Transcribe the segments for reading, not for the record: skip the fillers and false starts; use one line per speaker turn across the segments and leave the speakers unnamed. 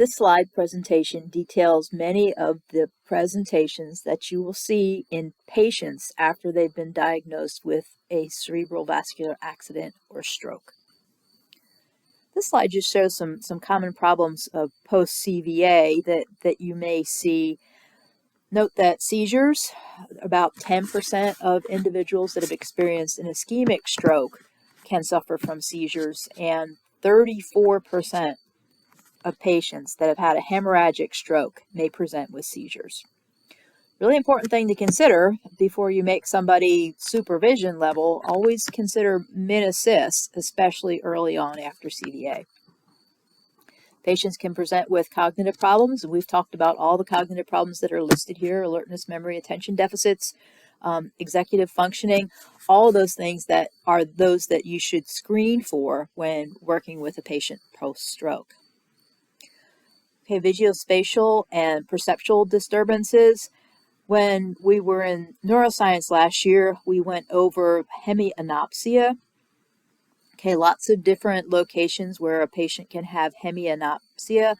This slide presentation details many of the presentations that you will see in patients after they've been diagnosed with a cerebral vascular accident or stroke. This slide just shows some common problems of post-CVA that you may see. Note that seizures, about 10% of individuals that have experienced an ischemic stroke can suffer from seizures, and 34% of patients that have had a hemorrhagic stroke may present with seizures. Really important thing to consider before you make somebody supervision level, always consider min-assist, especially early on after CVA. Patients can present with cognitive problems, and we've talked about all the cognitive problems that are listed here: alertness, memory, attention deficits, executive functioning, all of those things that are those that you should screen for when working with a patient post-stroke. Okay, visuospatial and perceptual disturbances. When we were in neuroscience last year, we went over hemianopsia. Okay, lots of different locations where a patient can have hemianopsia.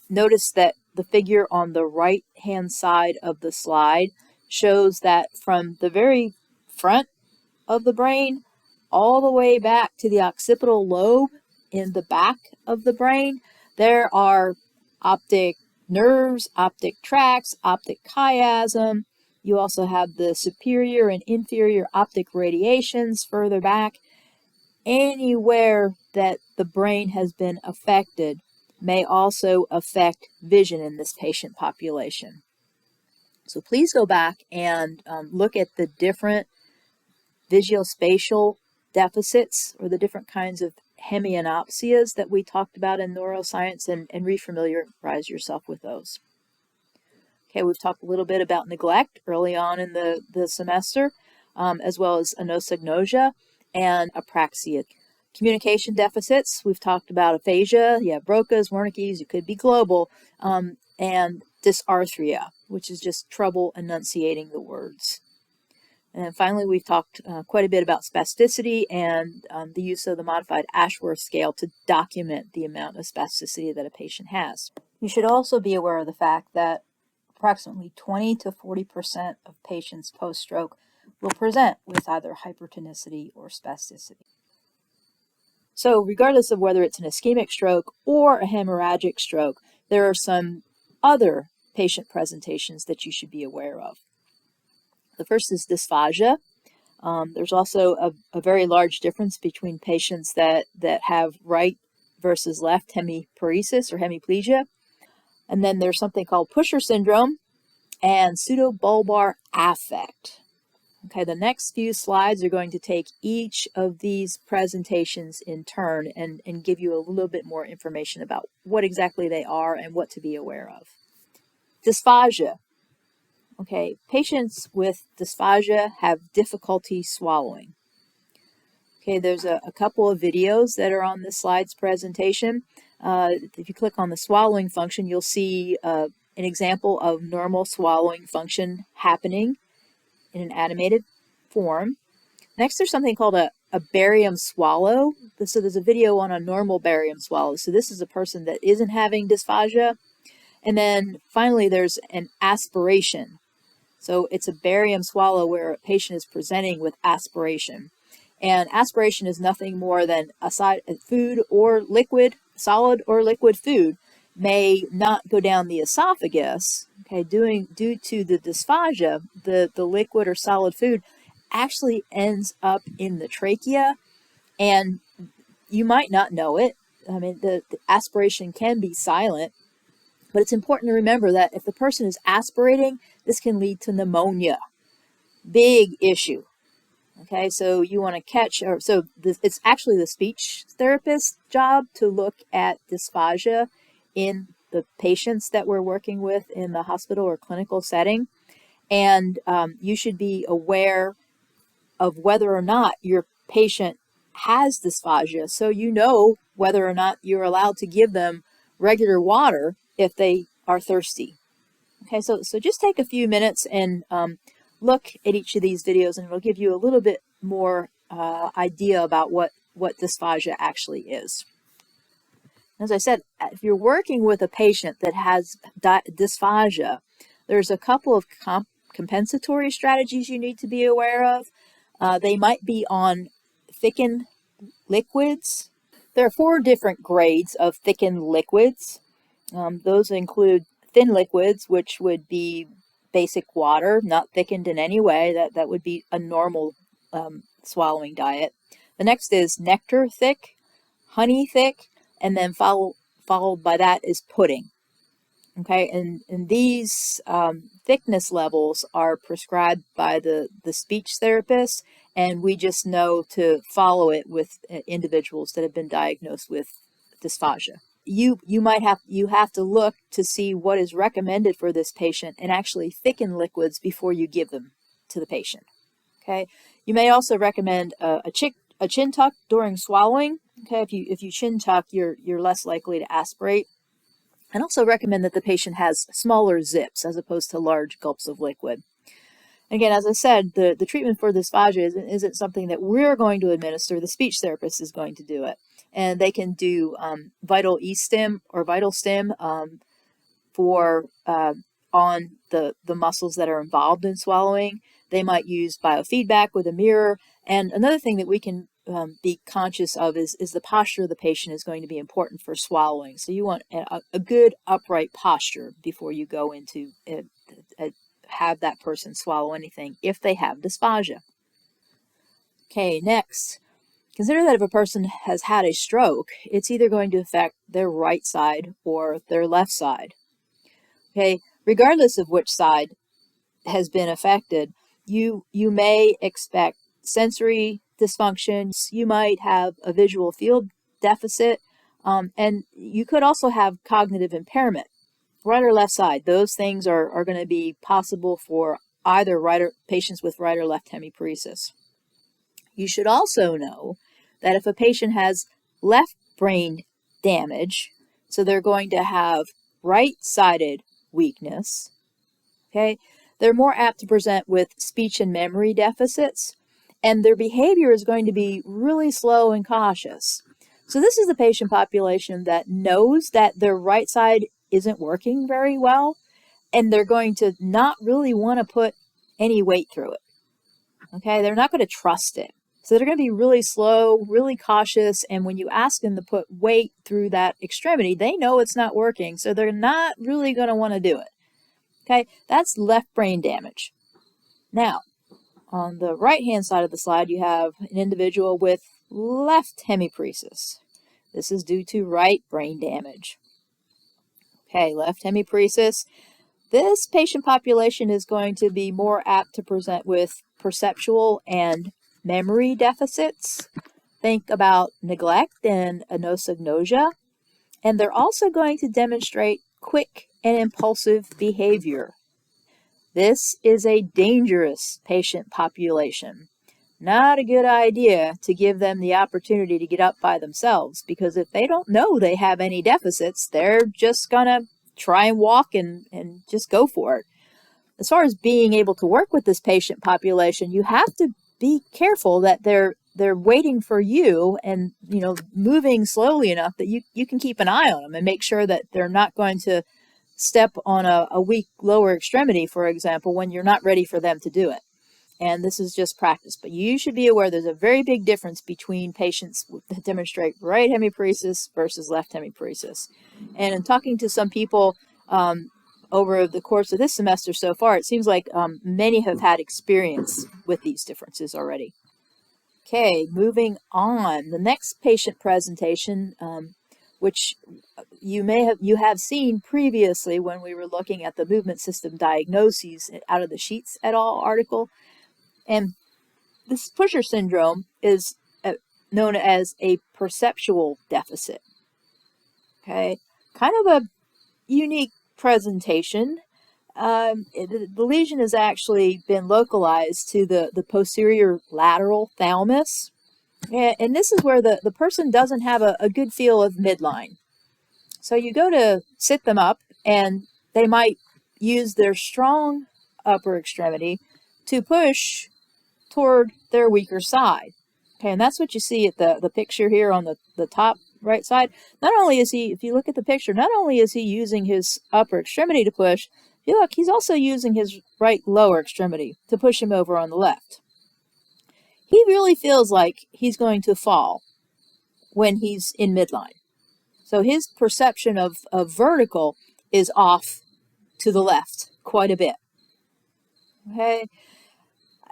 Notice that the figure on the right-hand side of the slide shows that from the very front of the brain all the way back to the occipital lobe in the back of the brain, there are optic nerves, optic tracts, optic chiasm. You also have the superior and inferior optic radiations further back. Anywhere that the brain has been affected may also affect vision in this patient population. So please go back and look at the different visuospatial deficits or the different kinds of hemianopsias that we talked about in neuroscience and refamiliarize yourself with those. Okay, we've talked a little bit about neglect early on in the semester, as well as anosognosia and apraxia. Communication deficits, we've talked about aphasia, you have Broca's, Wernicke's, it could be global, and dysarthria, which is just trouble enunciating the words. And then finally, we've talked quite a bit about spasticity and the use of the modified Ashworth scale to document the amount of spasticity that a patient has. You should also be aware of the fact that approximately 20 to 40% of patients post-stroke will present with either hypertonicity or spasticity. So regardless of whether it's an ischemic stroke or a hemorrhagic stroke, there are some other patient presentations that you should be aware of. The first is dysphagia. There's also a very large difference between patients that have right versus left hemiparesis or hemiplegia. And then there's something called Pusher syndrome and pseudobulbar affect. Okay, the next few slides are going to take each of these presentations in turn and give you a little bit more information about what exactly they are and what to be aware of. Dysphagia. Okay, patients with dysphagia have difficulty swallowing. Okay, there's a couple of videos that are on this slide's presentation. If you click on the swallowing function, you'll see an example of normal swallowing function happening in an animated form. Next, there's something called a barium swallow. So there's a video on a normal barium swallow. So this is a person that isn't having dysphagia. And then finally, there's an aspiration. So it's a barium swallow where a patient is presenting with aspiration. And aspiration is nothing more than food or liquid, solid or liquid food may not go down the esophagus. Okay, due to the dysphagia, the liquid or solid food actually ends up in the trachea, and you might not know it. I mean, the aspiration can be silent, but it's important to remember that if the person is aspirating, this can lead to pneumonia. Big issue. Okay, so you want to catch, it's actually the speech therapist's job to look at dysphagia in the patients that we're working with in the hospital or clinical setting. And you should be aware of whether or not your patient has dysphagia, so you know whether or not you're allowed to give them regular water if they are thirsty. Okay, so just take a few minutes and look at each of these videos, and it'll give you a little bit more idea about what dysphagia actually is. As I said, if you're working with a patient that has dysphagia, there's a couple of compensatory strategies you need to be aware of. They might be on thickened liquids. There are 4 different grades of thickened liquids. Those include thin liquids, which would be basic water, not thickened in any way. That would be a normal swallowing diet. The next is nectar thick, honey thick, and then followed by that is pudding. Okay, and these thickness levels are prescribed by the speech therapist, and we just know to follow it with individuals that have been diagnosed with dysphagia. You have to look to see what is recommended for this patient and actually thicken liquids before you give them to the patient. Okay, you may also recommend a chin tuck during swallowing. Okay, if you chin tuck, you're less likely to aspirate. And also recommend that the patient has smaller zips as opposed to large gulps of liquid. Again, as I said, the treatment for dysphagia isn't something that we're going to administer. The speech therapist is going to do it. And they can do vital e-stim or vital stim for on the muscles that are involved in swallowing. They might use biofeedback with a mirror. And another thing that we can be conscious of is the posture of the patient is going to be important for swallowing. So you want a good upright posture before you go into have that person swallow anything if they have dysphagia. Okay, next, consider that if a person has had a stroke, it's either going to affect their right side or their left side. Okay, regardless of which side has been affected, you may expect sensory dysfunctions. You might have a visual field deficit, and you could also have cognitive impairment. Right or left side, those things are going to be possible for either patients with right or left hemiparesis. You should also know that if a patient has left brain damage, so they're going to have right-sided weakness, okay, they're more apt to present with speech and memory deficits, and their behavior is going to be really slow and cautious. So this is the patient population that knows that their right side isn't working very well, and they're going to not really want to put any weight through it. Okay, they're not going to trust it. So they're going to be really slow, really cautious, and when you ask them to put weight through that extremity, they know it's not working, so they're not really going to want to do it. Okay, that's left brain damage. Now, on the right-hand side of the slide, you have an individual with left hemiparesis. This is due to right brain damage. Okay, left hemiparesis. This patient population is going to be more apt to present with perceptual and memory deficits. Think about neglect and anosognosia. And they're also going to demonstrate quick and impulsive behavior. This is a dangerous patient population. Not a good idea to give them the opportunity to get up by themselves, because if they don't know they have any deficits, they're just going to try and walk and just go for it. As far as being able to work with this patient population, you have to be careful that they're waiting for you and moving slowly enough that you can keep an eye on them and make sure that they're not going to step on a weak lower extremity, for example, when you're not ready for them to do it. And this is just practice. But you should be aware there's a very big difference between patients that demonstrate right hemiparesis versus left hemiparesis. And in talking to some people over the course of this semester so far, it seems like many have had experience with these differences already. Okay, moving on. The next patient presentation, which you have seen previously when we were looking at the movement system diagnoses out of the Sheets et al. Article. And this Pusher syndrome is known as a perceptual deficit. Okay, kind of a unique presentation. The lesion has actually been localized to the posterior lateral thalamus. And this is where the person doesn't have a good feel of midline. So you go to sit them up, and they might use their strong upper extremity to push toward their weaker side. Okay, and that's what you see at the picture here on the top right side, not only is he, if you look at the picture, not only is he using his upper extremity to push, if you look, he's also using his right lower extremity to push him over on the left. He really feels like he's going to fall when he's in midline. So his perception of vertical is off to the left quite a bit. Okay.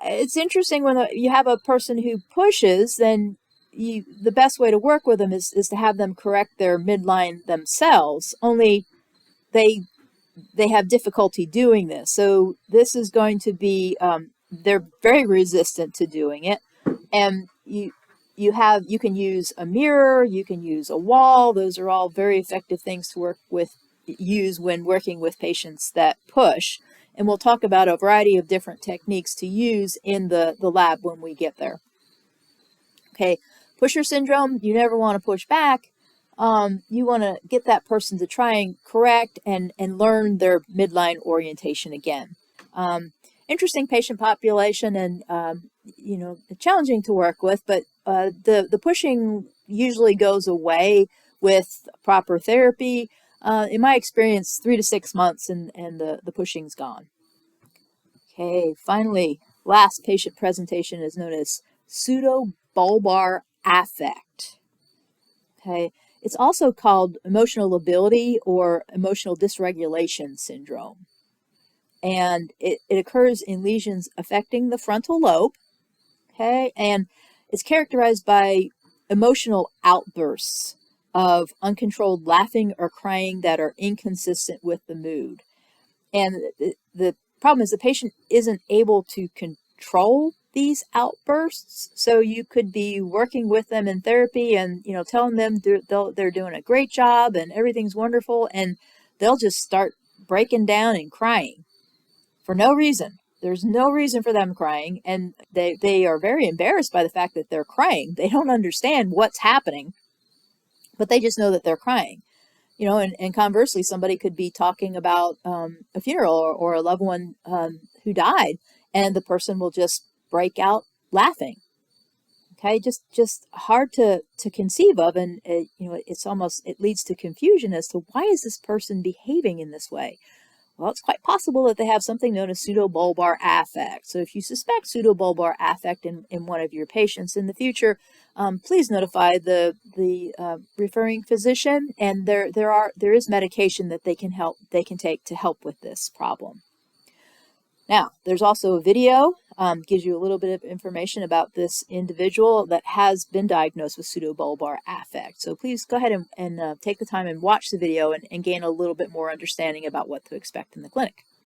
It's interesting when you have a person who pushes, then the best way to work with them is to have them correct their midline themselves, only they have difficulty doing this. So this is going to be, they're very resistant to doing it. And you can use a mirror, you can use a wall. Those are all very effective things to use when working with patients that push. And we'll talk about a variety of different techniques to use in the lab when we get there. Okay, pusher syndrome, you never want to push back. You want to get that person to try and correct and learn their midline orientation again. Interesting patient population and, challenging to work with, but the pushing usually goes away with proper therapy. In my experience, 3 to 6 months and the pushing's gone. Okay, finally, last patient presentation is known as pseudobulbar affect. Okay, it's also called emotional lability or emotional dysregulation syndrome. And it occurs in lesions affecting the frontal lobe. Okay, and it's characterized by emotional outbursts of uncontrolled laughing or crying that are inconsistent with the mood. And the problem is the patient isn't able to control these outbursts. So you could be working with them in therapy and, telling them they're doing a great job and everything's wonderful, and they'll just start breaking down and crying for no reason. There's no reason for them crying, and they are very embarrassed by the fact that they're crying. They don't understand what's happening, but they just know that they're crying. And conversely, somebody could be talking about a funeral or a loved one who died, and the person will just break out laughing. Okay, just hard to conceive of, and it leads to confusion as to why is this person behaving in this way. Well, it's quite possible that they have something known as pseudobulbar affect. So if you suspect pseudobulbar affect in one of your patients in the future, please notify the referring physician, and there is medication that they can take to help with this problem. Now, there's also a video, gives you a little bit of information about this individual that has been diagnosed with pseudobulbar affect. So please go ahead and take the time and watch the video and gain a little bit more understanding about what to expect in the clinic.